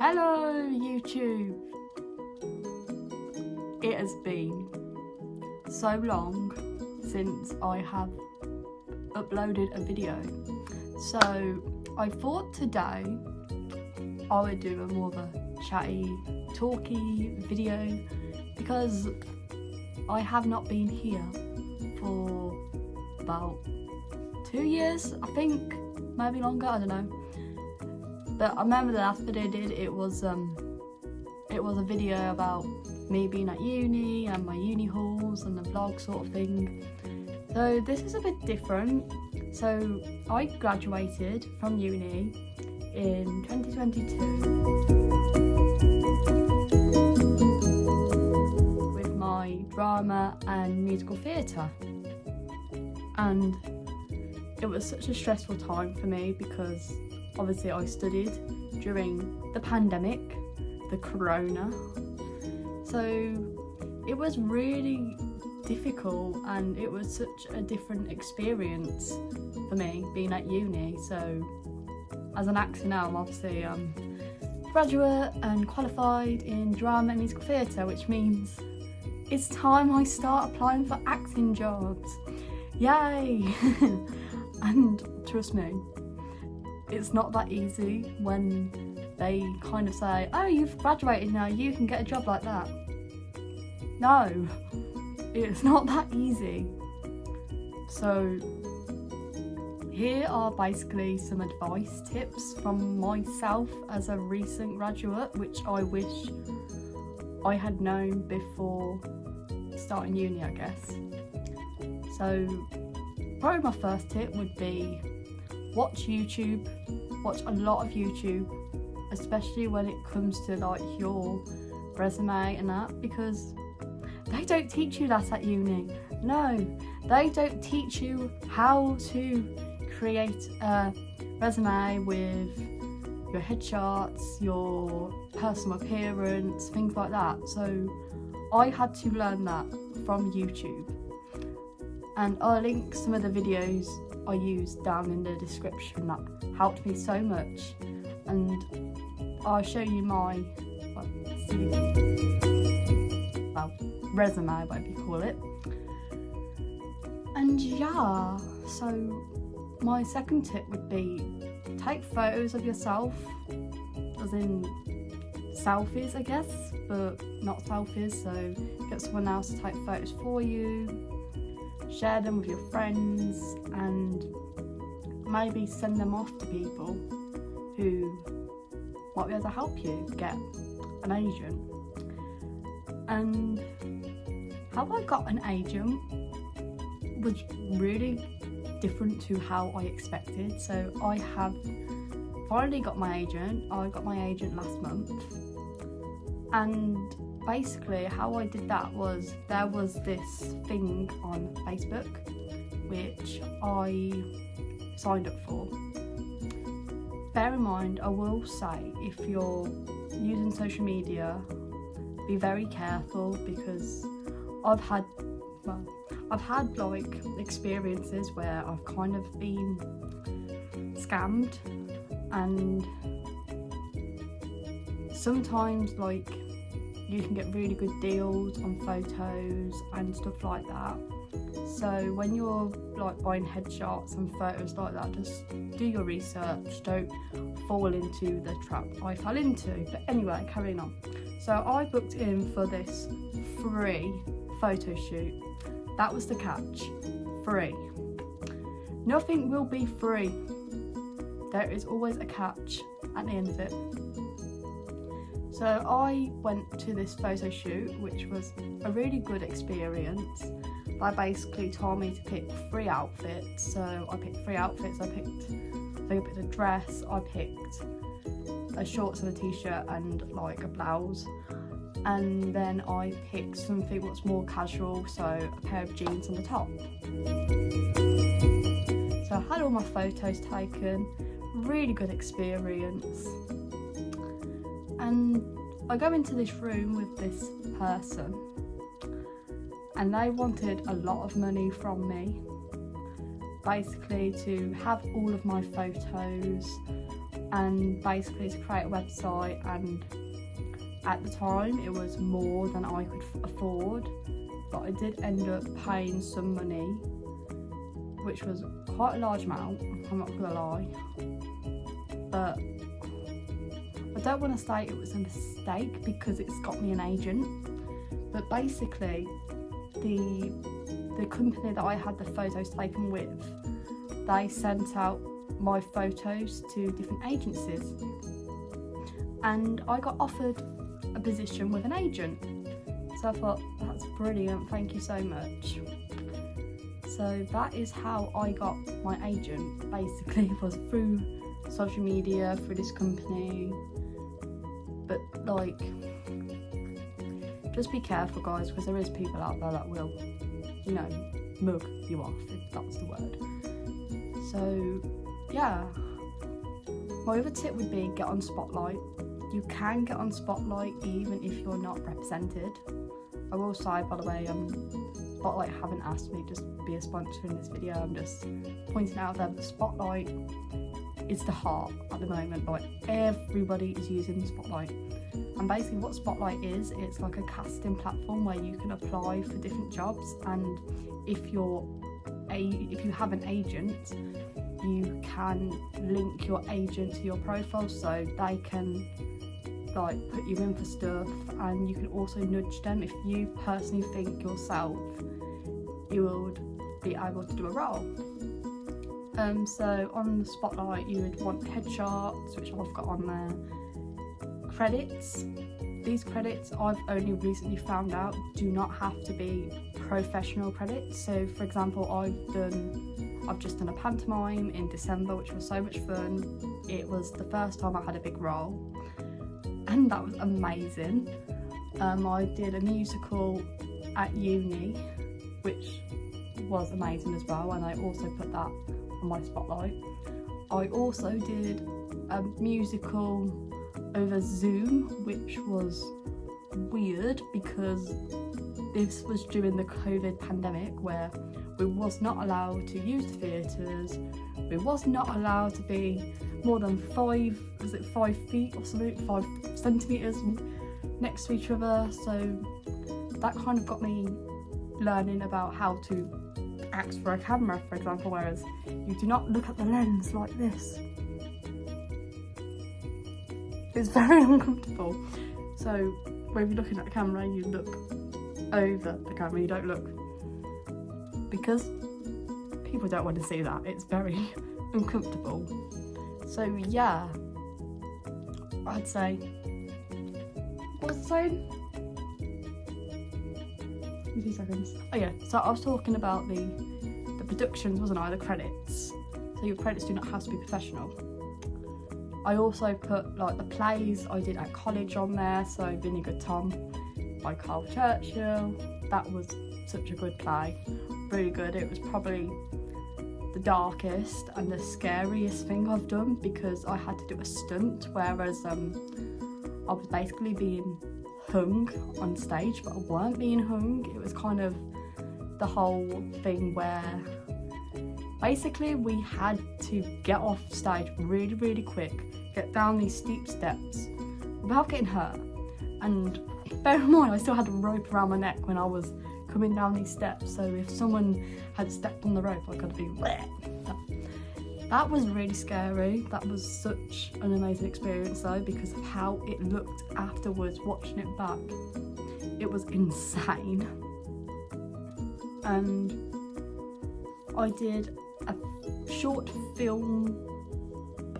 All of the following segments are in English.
Hello YouTube! It has been so long since I have uploaded a video, so I thought today I would do a more of a chatty, talky video because I have not been here for about 2 years, I think, maybe longer, I don't know. But I remember the last video I did, it was a video about me being at uni and my uni hauls and the vlog sort of thing. So this is a bit different. So I graduated from uni in 2022 with my drama and musical theatre, and it was such a stressful time for me because obviously I studied during the pandemic, the corona, so it was really difficult and it was such a different experience for me being at uni. So as an actor now, I'm obviously graduate and qualified in drama and musical theatre, which means it's time I start applying for acting jobs. Yay! And trust me, it's not that easy when they kind of say, oh, you've graduated now, you can get a job like that. No, it's not that easy. So here are basically some advice tips from myself as a recent graduate, which I wish I had known before starting uni, I guess. So probably my first tip would be watch YouTube, watch a lot of YouTube, especially when it comes to like your resume and that, because they don't teach you that at uni. No, they don't teach you how to create a resume with your headshots, your personal appearance, things like that. So I had to learn that from YouTube, and I'll link some of the videos I used down in the description that helped me so much, and I'll show you my CV, well, resume, whatever you call it. And yeah, so my second tip would be take photos of yourself, as in selfies I guess, but not selfies, so get someone else to take photos for you, share them with your friends, and maybe send them off to people who might be able to help you get an agent. And how I got an agent was really different to how I expected. So I have finally got my agent. I got my agent last month, and basically how I did that was there was this thing on Facebook which I signed up for. Bear in mind, I will say, if you're using social media, be very careful, because I've had like experiences where I've kind of been scammed, and sometimes like you can get really good deals on photos and stuff like that. So when you're like buying headshots and photos like that, just do your research, don't fall into the trap I fell into. But anyway, carrying on. So I booked in for this free photo shoot. That was the catch, free. Nothing will be free. There is always a catch at the end of it. So I went to this photo shoot, which was a really good experience. They basically told me to pick 3 outfits. So I picked 3 outfits. I picked a dress, I picked a shorts and a t-shirt and like a blouse. And then I picked something that's more casual, so a pair of jeans on the top. So I had all my photos taken, really good experience. And I go into this room with this person, and they wanted a lot of money from me, basically to have all of my photos, and basically to create a website, and at the time it was more than I could afford, but I did end up paying some money, which was quite a large amount, I'm not gonna lie, but I don't want to say it was a mistake because it's got me an agent. But basically the company that I had the photos taken with, they sent out my photos to different agencies, and I got offered a position with an agent. So I thought, that's brilliant, thank you so much. So that is how I got my agent, basically. It was through social media, through this company. But like, just be careful guys, because there is people out there that will, you know, mug you off, if that's the word. So yeah, my other tip would be get on Spotlight. You can get on Spotlight even if you're not represented. I will say, by the way, Spotlight haven't asked me to be a sponsor in this video. I'm just pointing out that Spotlight is the heart at the moment. Like, everybody is using Spotlight. And basically what Spotlight is, it's like a casting platform where you can apply for different jobs, and if you have an agent, you can link your agent to your profile so they can like put you in for stuff, and you can also nudge them if you personally think yourself you would be able to do a role. So on the Spotlight you would want headshots, which I've got on there, credits. These credits I've only recently found out do not have to be professional credits. So for example, I've just done a pantomime in December, which was so much fun. It was the first time I had a big role, and that was amazing. I did a musical at uni, which was amazing as well, and I also put that on my Spotlight. I also did a musical over Zoom, which was weird because this was during the COVID pandemic, where we was not allowed to use the theatres, we was not allowed to be more than 5 feet or something, 5 centimetres next to each other. So that kind of got me learning about how to act for a camera, for example, whereas you do not look at the lens like this. It's very uncomfortable. So when you're looking at the camera, you look over the camera, you don't look, because people don't want to see that. It's very uncomfortable. So yeah, I'd say, what was I saying? 2 seconds. Oh yeah, so I was talking about the productions, wasn't I? The credits. So your credits do not have to be professional. I also put like the plays I did at college on there. So Vinegar Tom by Carl Churchill. That was such a good play. Really good. It was probably the darkest and the scariest thing I've done, because I had to do a stunt, whereas I was basically being hung on stage, but I weren't being hung. It was kind of the whole thing where basically we had to get off stage really, really quick, get down these steep steps without getting hurt. And bear in mind, I still had a rope around my neck when I was coming down these steps, so if someone had stepped on the rope, I could have been wet. That was really scary. That was such an amazing experience though, because of how it looked afterwards, watching it back. It was insane. And I did a short film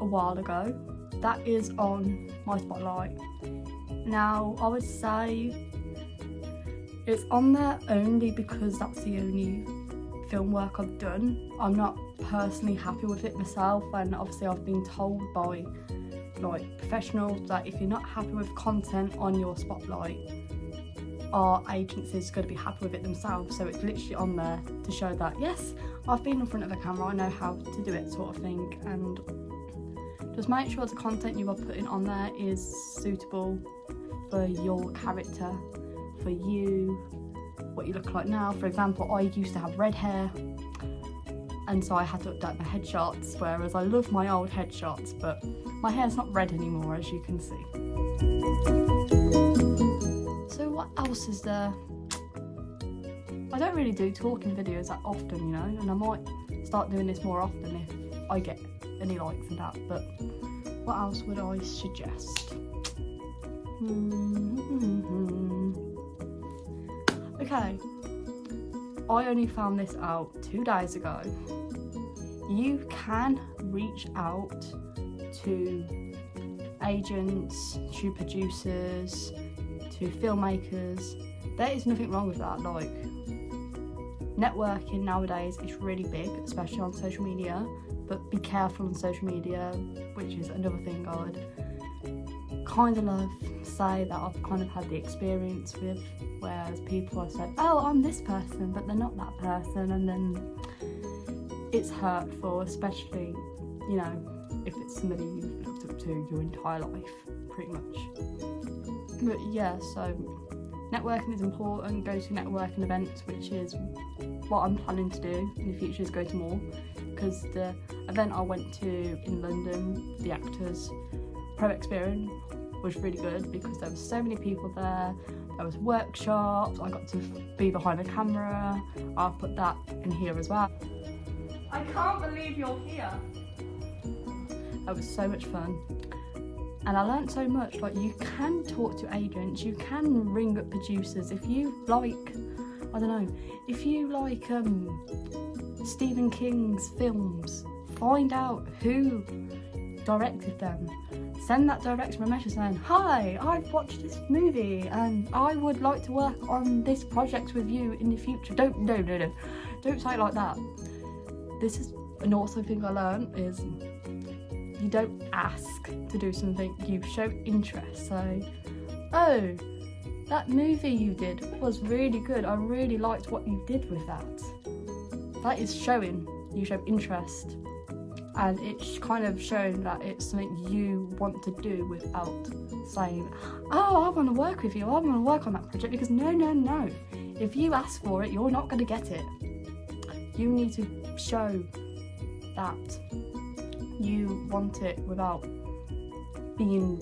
a while ago that is on my Spotlight. Now I would say it's on there only because that's the only film work I've done. I'm not personally happy with it myself, and obviously I've been told by like professionals that if you're not happy with content on your Spotlight, our agency is going to be happy with it themselves. So it's literally on there to show that yes, I've been in front of a camera, I know how to do it, sort of thing. And just make sure the content you are putting on there is suitable for your character, for you, what you look like now. For example, I used to have red hair, and so I had to update my headshots, whereas I love my old headshots, but my hair's not red anymore, as you can see. So what else is there? I don't really do talking videos that often, you know, and I might start doing this more often if I get any likes and that, but what else would I suggest? Okay, I only found this out 2 days ago. You can reach out to agents, to producers, to filmmakers. There is nothing wrong with that. Like, networking nowadays is really big, especially on social media, but be careful on social media, which is another thing I would kind of say that I've kind of had the experience with, whereas people have said, oh, I'm this person, but they're not that person, and then it's hurtful, especially, you know, if it's somebody you've looked up to your entire life, pretty much. But yeah, so networking is important. Go to networking events, which is what I'm planning to do in the future, is go to more, because the event I went to in London, the Actors Pro Experience, was really good because there were so many people there. There was workshops, I got to be behind the camera. I'll put that in here as well. I can't believe you're here. That was so much fun. And I learned so much. Like, you can talk to agents, you can ring up producers. If you like, I don't know, if you like Stephen King's films, find out who directed them. Send that director a message saying, hi, I've watched this movie and I would like to work on this project with you in the future. Don't say it like that. This is an awesome thing I learned, is you don't ask to do something, you show interest. So, oh, that movie you did was really good, I really liked what you did with that. That is showing you show interest, and it's kind of showing that it's something you want to do without saying, oh, I want to work with you, I want to work on that project, because no. If you ask for it, you're not going to get it. You need to show that you want it without being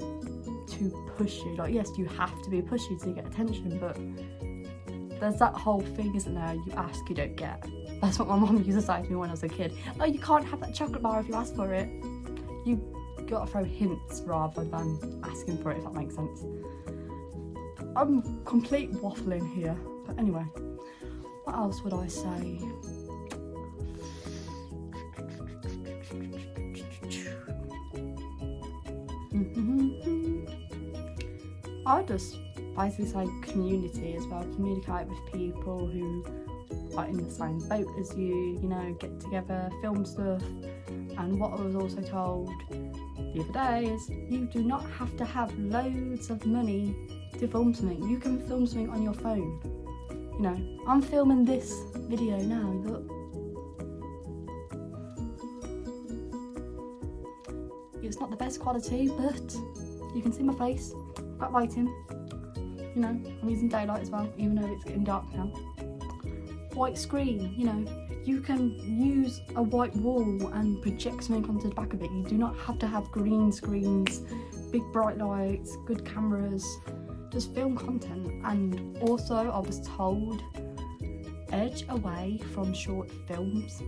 too pushy. Like, yes, you have to be pushy to get attention, but there's that whole thing, isn't there? You ask, you don't get. That's what my mum used to say to me when I was a kid. Oh, you can't have that chocolate bar if you ask for it. You gotta throw hints rather than asking for it, if that makes sense. I'm complete waffling here, but anyway, what else would I say? I just basically say community as well. Communicate with people who are in the same boat as you, you know, get together, film stuff. And what I was also told the other day is you do not have to have loads of money to film something. You can film something on your phone. You know, I'm filming this video now, look. It's not the best quality, but you can see my face, that lighting. You know, I'm using daylight as well, even though it's getting dark now. White screen, you know, you can use a white wall and project something onto the back of it. You do not have to have green screens, big bright lights, good cameras. Just film content. And also, I was told, edge away from short films.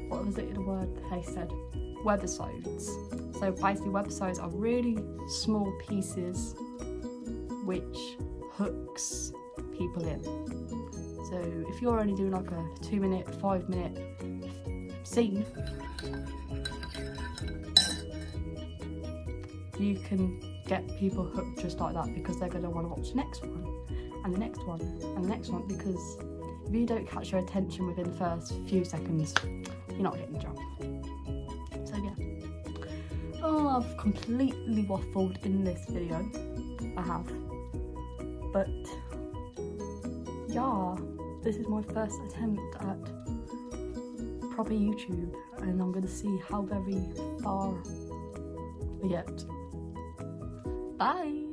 What was it, the word they said? Webisodes. So basically, webisodes are really small pieces which hooks people in. So if you're only doing like a 2-minute, 5-minute scene, you can get people hooked just like that, because they're going to want to watch the next one and the next one and the next one, because if you don't catch their attention within the first few seconds, you're not getting the job. So yeah. Oh, I've completely waffled in this video. I have. But yeah, this is my first attempt at proper YouTube, and I'm going to see how very far I get. Bye!